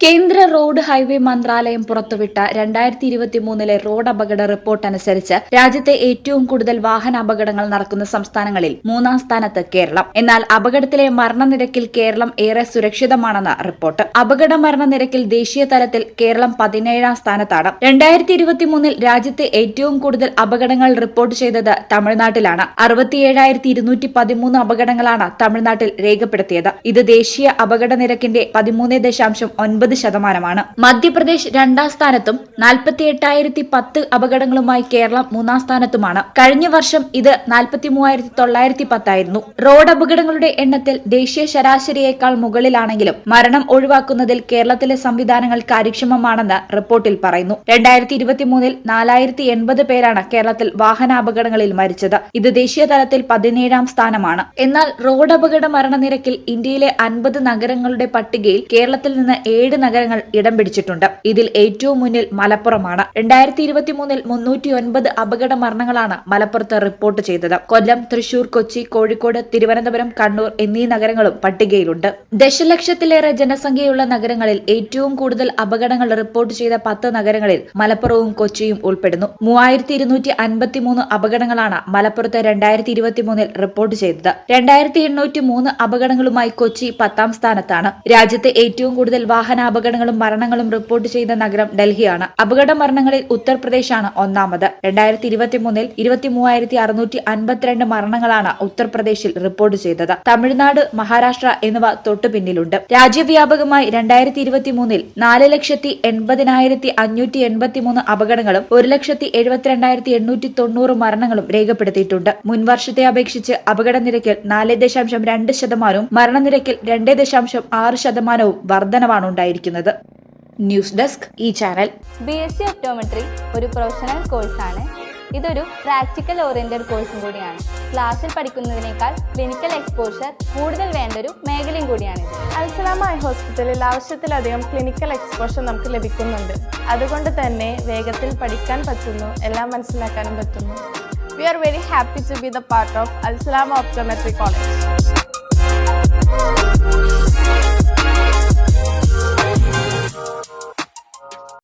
കേന്ദ്ര road highway മന്ത്രാലയം പുറത്തുവിട്ട 2023 റോഡ് അപകട റിപ്പോർട്ട് അനുസരിച്ച് രാജ്യത്തെ ഏറ്റവും കൂടുതൽ വാഹന അപകടങ്ങൾ നടക്കുന്ന സംസ്ഥാനങ്ങളിൽ 3-ാം സ്ഥാനത്ത് കേരളം. എന്നാൽ അപകടത്തിലെ മരണനിരക്കിൽ കേരളം ഏറെ സുരക്ഷിതമാണെന്ന് റിപ്പോർട്ട്. അപകട മരണനിരക്കിൽ ദേശീയ തലത്തിൽ കേരളം 17-ാം സ്ഥാനത്താണ്. 2023 രാജ്യത്തെ ഏറ്റവും കൂടുതൽ അപകടങ്ങൾ റിപ്പോർട്ട് ചെയ്തത് തമിഴ്നാട്ടിലാണ്. 67,213 അപകടങ്ങളാണ് തമിഴ്നാട്ടിൽ രേഖപ്പെടുത്തിയത്. ഇത് ദേശീയ അപകട നിരക്കിന്റെ 13.9% മധ്യപ്രദേശ് 2-ാം സ്ഥാനത്തും 48,010 അപകടങ്ങളുമായി കേരളം 3-ാം സ്ഥാനത്തുമാണ്. കഴിഞ്ഞ വർഷം ഇത് 43,910 ആയിരുന്നു. റോഡ് അപകടങ്ങളുടെ എണ്ണത്തിൽ ദേശീയ ശരാശരിയേക്കാൾ മുകളിലാണെങ്കിലും മരണം ഒഴിവാക്കുന്നതിൽ കേരളത്തിലെ സംവിധാനങ്ങൾ കാര്യക്ഷമമാണെന്ന് റിപ്പോർട്ടിൽ പറയുന്നു. 2023 4,080 പേരാണ് കേരളത്തിൽ വാഹനാപകടങ്ങളിൽ മരിച്ചത്. ഇത് ദേശീയ തലത്തിൽ 17-ാം സ്ഥാനമാണ്. എന്നാൽ റോഡ് അപകട മരണനിരക്കിൽ ഇന്ത്യയിലെ 50 നഗരങ്ങളുടെ പട്ടികയിൽ കേരളത്തിൽ നിന്ന് 7 നഗരങ്ങൾ ഇടം പിടിച്ചിട്ടുണ്ട്. ഇതിൽ ഏറ്റവും മുന്നിൽ മലപ്പുറമാണ്. 2023 309 അപകട മരണങ്ങളാണ് മലപ്പുറത്ത് റിപ്പോർട്ട് ചെയ്തത്. കൊല്ലം, തൃശൂർ, കൊച്ചി, കോഴിക്കോട്, തിരുവനന്തപുരം, കണ്ണൂർ എന്നീ നഗരങ്ങളും പട്ടികയിലുണ്ട്. ദശലക്ഷത്തിലേറെ ജനസംഖ്യയുള്ള നഗരങ്ങളിൽ ഏറ്റവും കൂടുതൽ അപകടങ്ങൾ റിപ്പോർട്ട് ചെയ്ത 10 നഗരങ്ങളിൽ മലപ്പുറവും കൊച്ചിയും ഉൾപ്പെടുന്നു. 3,253 അപകടങ്ങളാണ് മലപ്പുറത്ത് 2023 റിപ്പോർട്ട് ചെയ്തത്. 2,803 അപകടങ്ങളുമായി കൊച്ചി 10-ാം സ്ഥാനത്താണ്. രാജ്യത്തെ ഏറ്റവും കൂടുതൽ വാഹനാപകടങ്ങളും മരണങ്ങളും റിപ്പോർട്ട് ചെയ്ത നഗരം ഡൽഹിയാണ്. അപകട മരണങ്ങളിൽ ഉത്തർപ്രദേശാണ് ഒന്നാമത്. 2023 23,652 മരണങ്ങളാണ് ഉത്തർപ്രദേശിൽ റിപ്പോർട്ട് ചെയ്തത്. തമിഴ്നാട്, മഹാരാഷ്ട്ര എന്നിവ തൊട്ടു പിന്നിലുണ്ട്. രാജ്യവ്യാപകമായി 2023 4,80,583 അപകടങ്ങളും 1,72,890 മരണങ്ങളും രേഖപ്പെടുത്തിയിട്ടുണ്ട്. മുൻവർഷത്തെ അപേക്ഷിച്ച് അപകട നിരക്കിൽ 4.2% മരണനിരക്കിൽ 2.6% വർധനവാണ് ഉണ്ടായിരിക്കുന്നത്. ന്യൂസ് ഡെസ്ക് ഈ ചാനൽ. BSc ഒപ്റ്റോമെട്രി ഒരു പ്രൊഫഷണൽ കോഴ്സാണ്. ഇതൊരു പ്രാക്ടിക്കൽ ഓറിയന്റഡ് കോഴ്സും കൂടിയാണ്. ക്ലാസ്സിൽ പഠിക്കുന്നതിനേക്കാൾ ക്ലിനിക്കൽ എക്സ്പോഷർ കൂടുതൽ വേണ്ടൊരു മേഖലയും കൂടിയാണിത്. അൽസലാമ ഐ ഹോസ്പിറ്റലിൽ ആവശ്യത്തിലധികം ക്ലിനിക്കൽ എക്സ്പോഷർ നമുക്ക് ലഭിക്കുന്നുണ്ട്. അതുകൊണ്ട് തന്നെ വേഗത്തിൽ പഠിക്കാൻ പറ്റുന്നു, എല്ലാം മനസ്സിലാക്കാനും പറ്റുന്നു. We are very happy to be the part of Al Salama Optometry College.